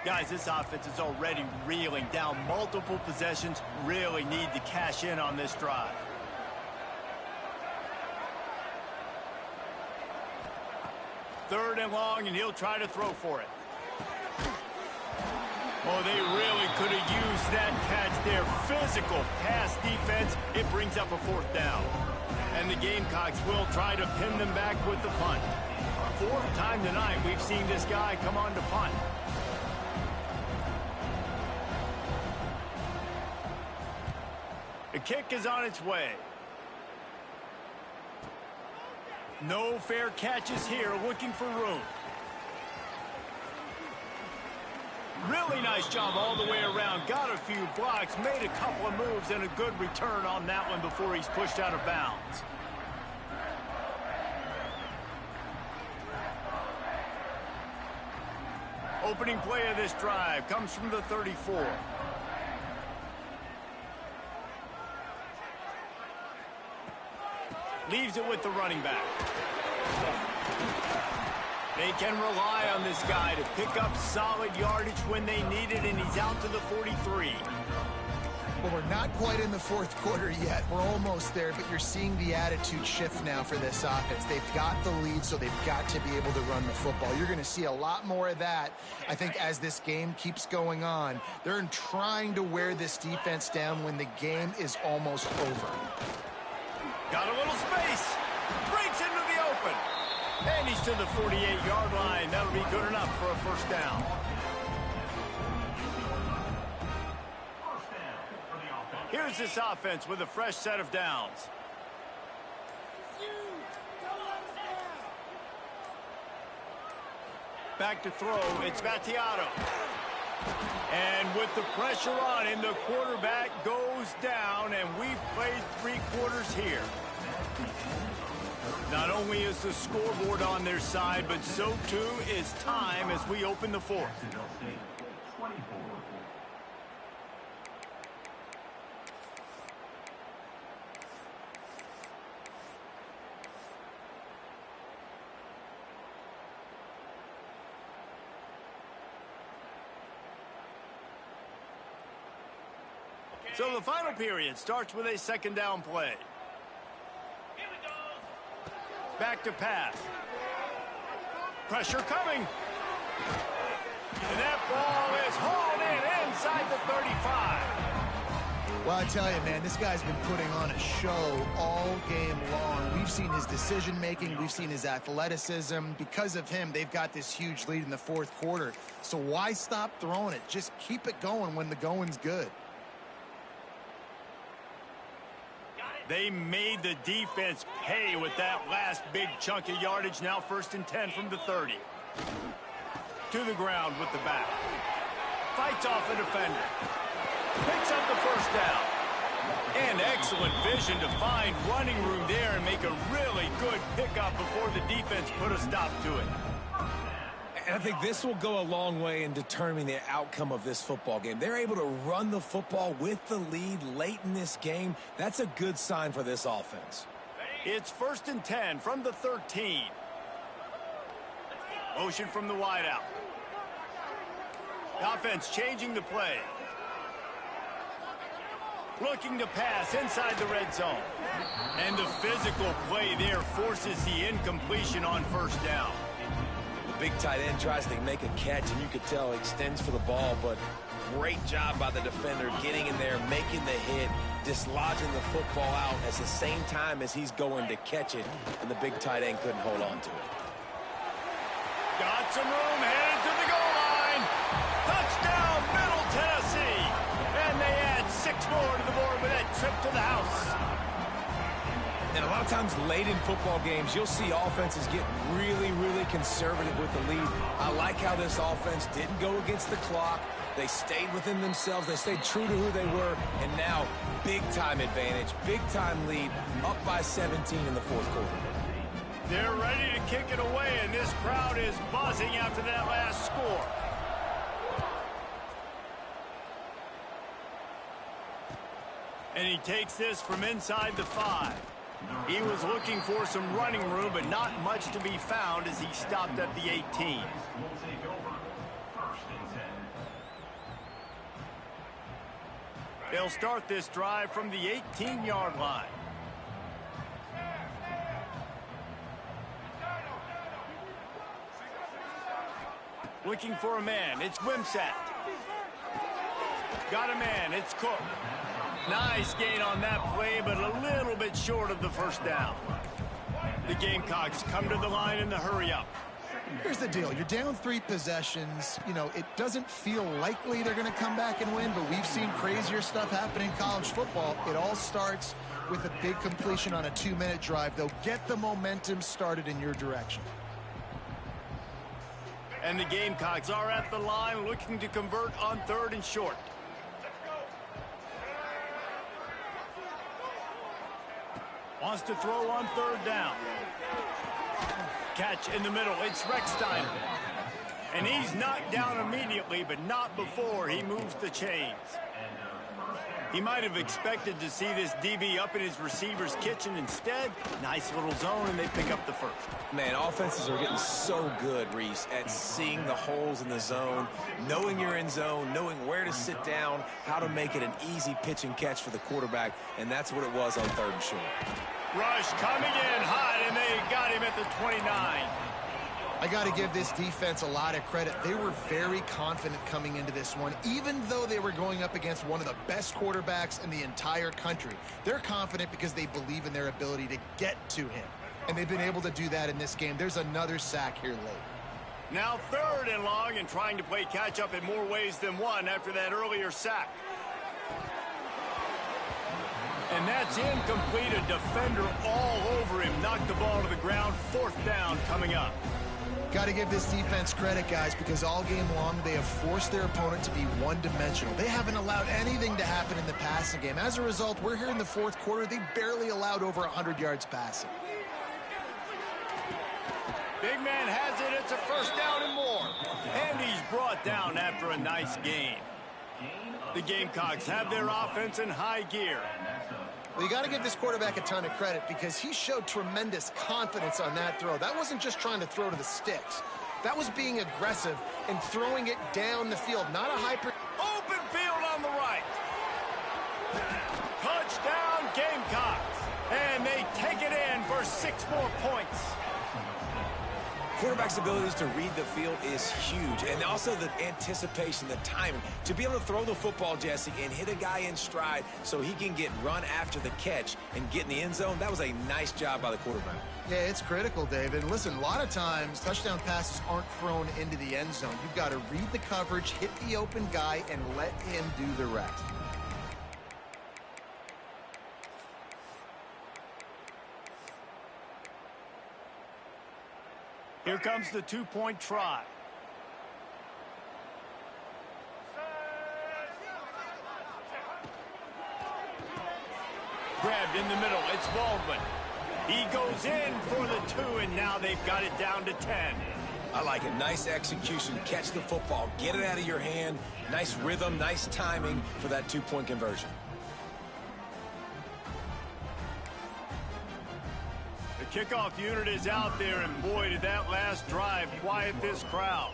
Guys, this offense is already reeling down multiple possessions. Really need to cash in on this drive. Third and long, and he'll try to throw for it. Oh, they really could have used that catch there. Physical pass defense. It brings up a 4th down. And the Gamecocks will try to pin them back with the punt. 4th time tonight we've seen this guy come on to punt. The kick is on its way. No fair catches here, looking for room. Really nice job all the way around. Got a few blocks, made a couple of moves, and a good return on that one before he's pushed out of bounds. Opening play of this drive comes from the 34. Leaves it with the running back. They can rely on this guy to pick up solid yardage when they need it, and he's out to the 43. Well, we're not quite in the 4th quarter yet. We're almost there, but you're seeing the attitude shift now for this offense. They've got the lead, so they've got to be able to run the football. You're going to see a lot more of that, I think, as this game keeps going on. They're trying to wear this defense down when the game is almost over. Got a little space. Breaks into the open. And he's to the 48-yard line. That'll be good enough for a 1st down. Here's this offense with a fresh set of downs. Back to throw, it's Battiato. And with the pressure on him, the quarterback goes down, and we've played 3 quarters here. Not only is the scoreboard on their side, but so too is time as we open the 4th. So the final period starts with a 2nd down play. Back to pass. Pressure coming. And that ball is hauled in inside the 35. Well, I tell you, man, this guy's been putting on a show all game long. We've seen his decision-making. We've seen his athleticism. Because of him, they've got this huge lead in the 4th quarter. So why stop throwing it? Just keep it going when the going's good. They made the defense pay with that last big chunk of yardage. Now 1st and 10 from the 30. To the ground with the back. Fights off the defender. Picks up the 1st down. And excellent vision to find running room there and make a really good pickup before the defense put a stop to it. And I think this will go a long way in determining the outcome of this football game. They're able to run the football with the lead late in this game. That's a good sign for this offense. It's 1st and 10 from the 13. Motion from the wideout. The offense changing the play. Looking to pass inside the red zone. And the physical play there forces the incompletion on 1st down. Big tight end tries to make a catch, and you could tell extends for the ball, but great job by the defender getting in there, making the hit, dislodging the football out at the same time as he's going to catch it, and the big tight end couldn't hold on to it. Got some room, headed to the goal line. Touchdown, Middle Tennessee. And they add 6 more to the board with that trip to the house. And a lot of times late in football games, you'll see offenses get really, really conservative with the lead. I like how this offense didn't go against the clock. They stayed within themselves. They stayed true to who they were. And now, big-time advantage, big-time lead, up by 17 in the 4th quarter. They're ready to kick it away, and this crowd is buzzing after that last score. And he takes this from inside the 5. He was looking for some running room, but not much to be found as he stopped at the 18. They'll start this drive from the 18-yard line. Looking for a man, it's Wimsatt. Got a man, it's Cook. Nice gain on that play, but a little bit short of the 1st down. The Gamecocks come to the line in the hurry-up. Here's the deal. You're down 3 possessions. You know, it doesn't feel likely they're going to come back and win, but we've seen crazier stuff happen in college football. It all starts with a big completion on a 2-minute drive. They'll get the momentum started in your direction. And the Gamecocks are at the line looking to convert on 3rd and short. Wants to throw on 3rd down. Catch in the middle. It's Recksteiner. And he's knocked down immediately, but not before he moves the chains. He might have expected to see this DB up in his receiver's kitchen. Instead, nice little zone, and they pick up the 1st. Man, offenses are getting so good, Reese, at seeing the holes in the zone, knowing you're in zone, knowing where to sit down, how to make it an easy pitch and catch for the quarterback, and that's what it was on 3rd and short. Rush coming in hot, and they got him at the 29. I got to give this defense a lot of credit. They were very confident coming into this one, even though they were going up against one of the best quarterbacks in the entire country. They're confident because they believe in their ability to get to him, and they've been able to do that in this game. There's another sack here late. Now 3rd and long, and trying to play catch-up in more ways than one after that earlier sack. And that's incomplete. A defender all over him. Knocked the ball to the ground. 4th down coming up. Got to give this defense credit, guys, because all game long they have forced their opponent to be one-dimensional. They haven't allowed anything to happen in the passing game. As a result, we're here in the 4th quarter. They barely allowed over 100 yards passing. Big man has it. It's a 1st down and more. And he's brought down after a nice gain. The Gamecocks have their offense in high gear. Well, you got to give this quarterback a ton of credit because he showed tremendous confidence on that throw. That wasn't just trying to throw to the sticks. That was being aggressive and throwing it down the field, not a hyper... Open field on the right. Touchdown Gamecocks. And they take it in for 6 more points. Quarterback's abilities to read the field is huge, and also the anticipation, the timing. To be able to throw the football, Jesse, and hit a guy in stride so he can get run after the catch and get in the end zone, that was a nice job by the quarterback. Yeah, it's critical, David. Listen, a lot of times touchdown passes aren't thrown into the end zone. You've got to read the coverage, hit the open guy, and let him do the rest. Here comes the 2-point try. Grabbed in the middle. It's Baldwin. He goes in for the 2, and now they've got it down to 10. I like it. Nice execution. Catch the football. Get it out of your hand. Nice rhythm, nice timing for that 2-point conversion. The kickoff unit is out there, and boy, did that last drive quiet this crowd.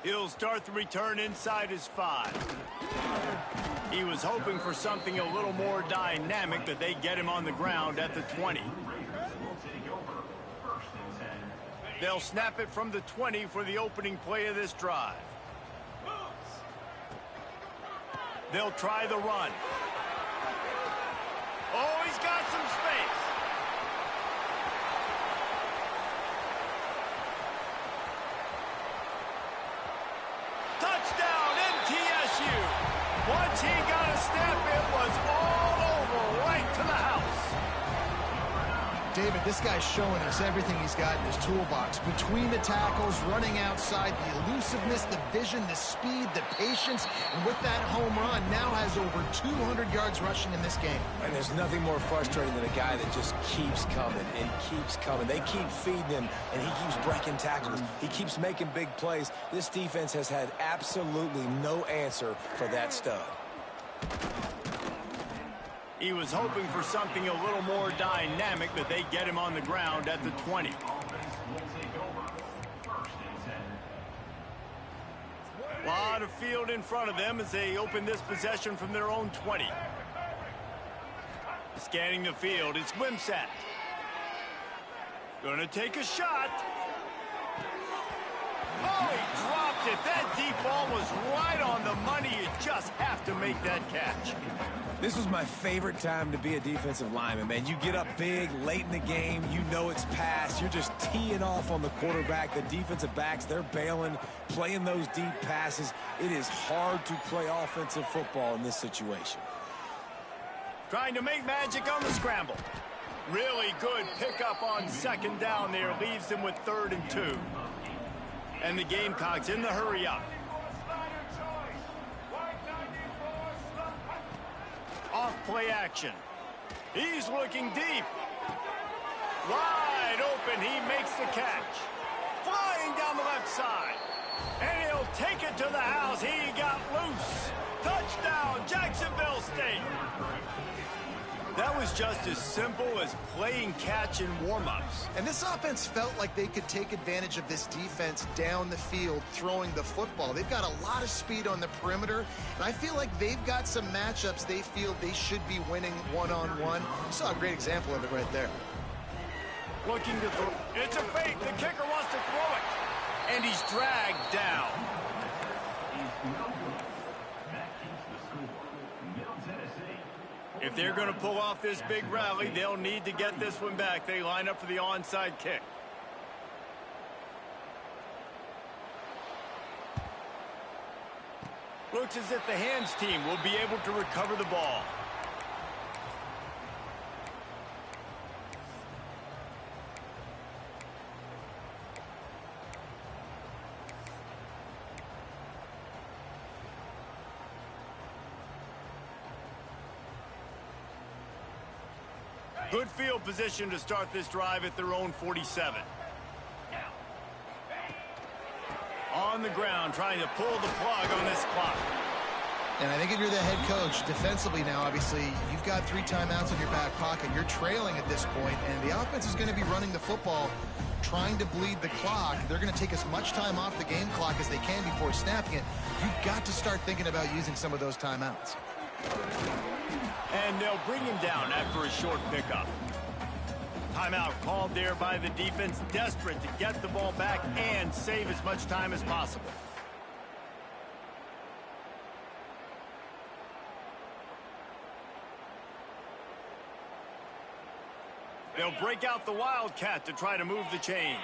He'll start the return inside his 5. He was hoping for something a little more dynamic, but they get him on the ground at the 20. They'll snap it from the 20 for the opening play of this drive. They'll try the run. Oh, he's got some space. Touchdown, MTSU. Once he got a step, it was all over, right to the house. David, this guy's showing us everything he's got in his toolbox. Between the tackles, running outside, the elusiveness, the vision, the speed, the patience, and with that home run, now has over 200 yards rushing in this game. And there's nothing more frustrating than a guy that just keeps coming and keeps coming. They keep feeding him, and he keeps breaking tackles. He keeps making big plays. This defense has had absolutely no answer for that stud. He was hoping for something a little more dynamic, but they get him on the ground at the 20. A lot of field in front of them as they open this possession from their own 20. Scanning the field, it's Wimsatt. Gonna take a shot. Oh, he dropped it. That deep ball was right on the money. You just have to make that catch. This was my favorite time to be a defensive lineman, man. You get up big, late in the game, you know it's past. You're just teeing off on the quarterback. The defensive backs, they're bailing, playing those deep passes. It is hard to play offensive football in this situation. Trying to make magic on the scramble. Really good pickup on 2nd down there. Leaves them with 3rd and 2. And the Gamecocks in the hurry up. Off play action. He's looking deep. Wide open. He makes the catch. Flying down the left side. And he'll take it to the house. He got loose. Touchdown, Jacksonville State. That was just as simple as playing catch in warm-ups. And this offense felt like they could take advantage of this defense down the field, throwing the football. They've got a lot of speed on the perimeter, and I feel like they've got some matchups they feel they should be winning one-on-one. You saw a great example of it right there. Looking to throw. It's a fake. The kicker wants to throw it. And he's dragged down. If they're going to pull off this big rally, they'll need to get this one back. They line up for the onside kick. Looks as if the hands team will be able to recover the ball. Good field position to start this drive at their own 47. On the ground, trying to pull the plug on this clock. And I think if you're the head coach, defensively now, obviously, you've got 3 timeouts in your back pocket. You're trailing at this point, and the offense is going to be running the football, trying to bleed the clock. They're going to take as much time off the game clock as they can before snapping it. You've got to start thinking about using some of those timeouts. And they'll bring him down after a short pickup. Timeout called there by the defense, desperate to get the ball back and save as much time as possible. They'll break out the Wildcat to try to move the chains.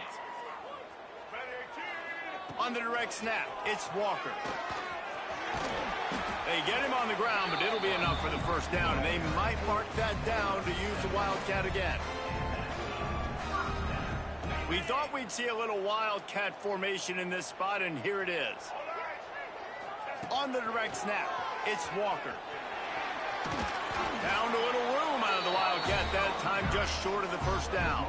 On the direct snap, it's Walker. They get him on the ground, but it'll be enough for the first down, and they might mark that down to use the Wildcat again. We thought we'd see a little Wildcat formation in this spot, and here it is. On the direct snap, it's Walker. Down to a little room out of the Wildcat that time, just short of the first down.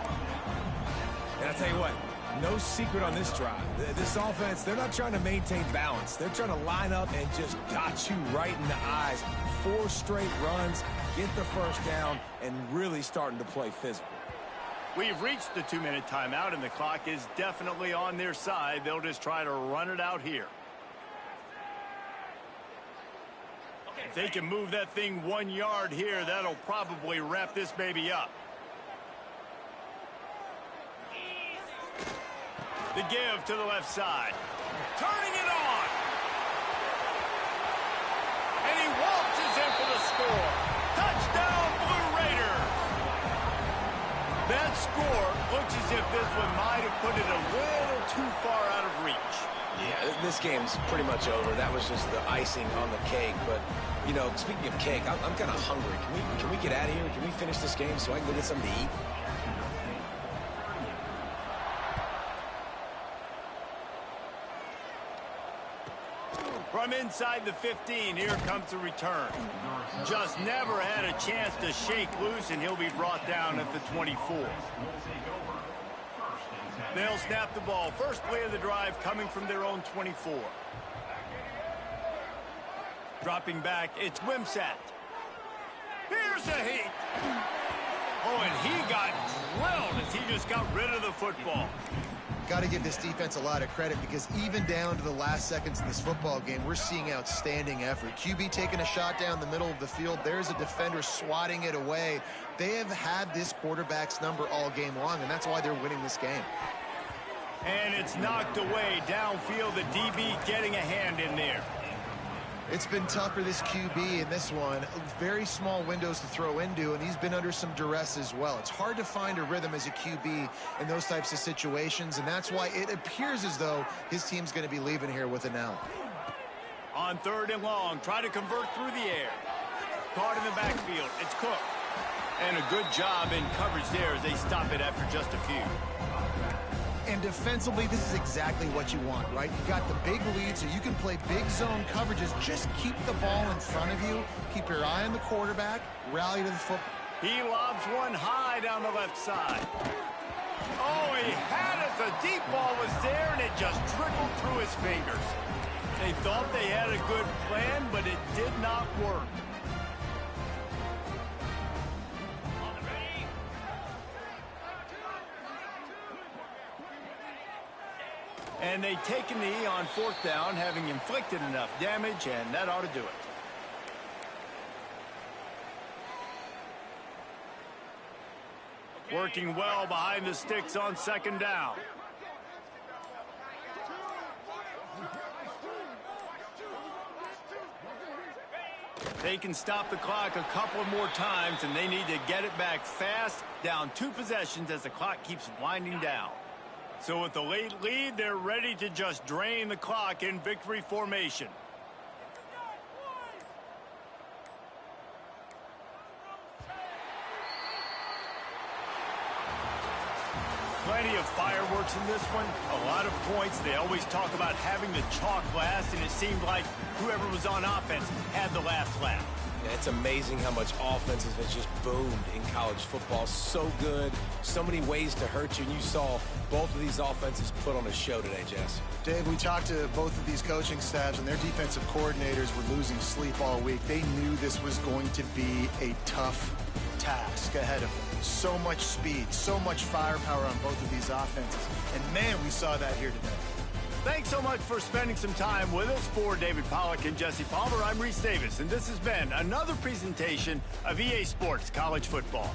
And I'll tell you what, no secret on this drive. This offense, they're not trying to maintain balance. They're trying to line up and just dot you right in the eyes. 4 straight runs, get the first down, and really starting to play physical. We've reached the 2-minute timeout, and the clock is definitely on their side. They'll just try to run it out here. If they can move that thing 1 yard here, that'll probably wrap this baby up. The give to the left side. Turning it on. And he waltzes in for the score. Touchdown, Blue Raiders. That score looks as if this one might have put it a little too far out of reach. Yeah, this game's pretty much over. That was just the icing on the cake. But, you know, speaking of cake, I'm kind of hungry. Can we get out of here? Can we finish this game so I can go get something to eat? From inside the 15, here comes the return. Just never had a chance to shake loose, and he'll be brought down at the 24. They'll snap the ball. First play of the drive coming from their own 24. Dropping back, it's Wimsatt. Here's a heat. Oh, and he got drilled as he just got rid of the football. Got to give this defense a lot of credit, because even down to the last seconds of this football game, we're seeing outstanding effort. QB taking a shot down the middle of the field. There's a defender swatting it away. They have had this quarterback's number all game long, and that's why they're winning this game. And it's knocked away downfield. The DB getting a hand in there. It's been tough for this QB in this one. Very small windows to throw into, and he's been under some duress as well. It's hard to find a rhythm as a QB in those types of situations, and that's why it appears as though his team's going to be leaving here with an L. On 3rd and long, try to convert through the air. Caught in the backfield. It's Cook. And a good job in coverage there as they stop it after just a few. And defensively, this is exactly what you want, right? You've got the big lead, so you can play big zone coverages. Just keep the ball in front of you. Keep your eye on the quarterback. Rally to the football. He lobs one high down the left side. Oh, he had it. The deep ball was there, and it just trickled through his fingers. They thought they had a good plan, but it did not work. And they take a knee on 4th down, having inflicted enough damage, and that ought to do it. Working well behind the sticks on 2nd down. They can stop the clock a couple more times, and they need to get it back fast, down 2 possessions as the clock keeps winding down. So with the late lead, they're ready to just drain the clock in victory formation. Plenty of fireworks in this one. A lot of points. They always talk about having the chalk last, and it seemed like whoever was on offense had the last laugh. Yeah, it's amazing how much offenses have just boomed in college football. So good, so many ways to hurt you, and you saw both of these offenses put on a show today, Jess. Dave, we talked to both of these coaching staffs, and their defensive coordinators were losing sleep all week. They knew this was going to be a tough task ahead of them. So much speed, so much firepower on both of these offenses. And, man, we saw that here today. Thanks so much for spending some time with us. For David Pollack and Jesse Palmer, I'm Reese Davis, and this has been another presentation of EA Sports College Football.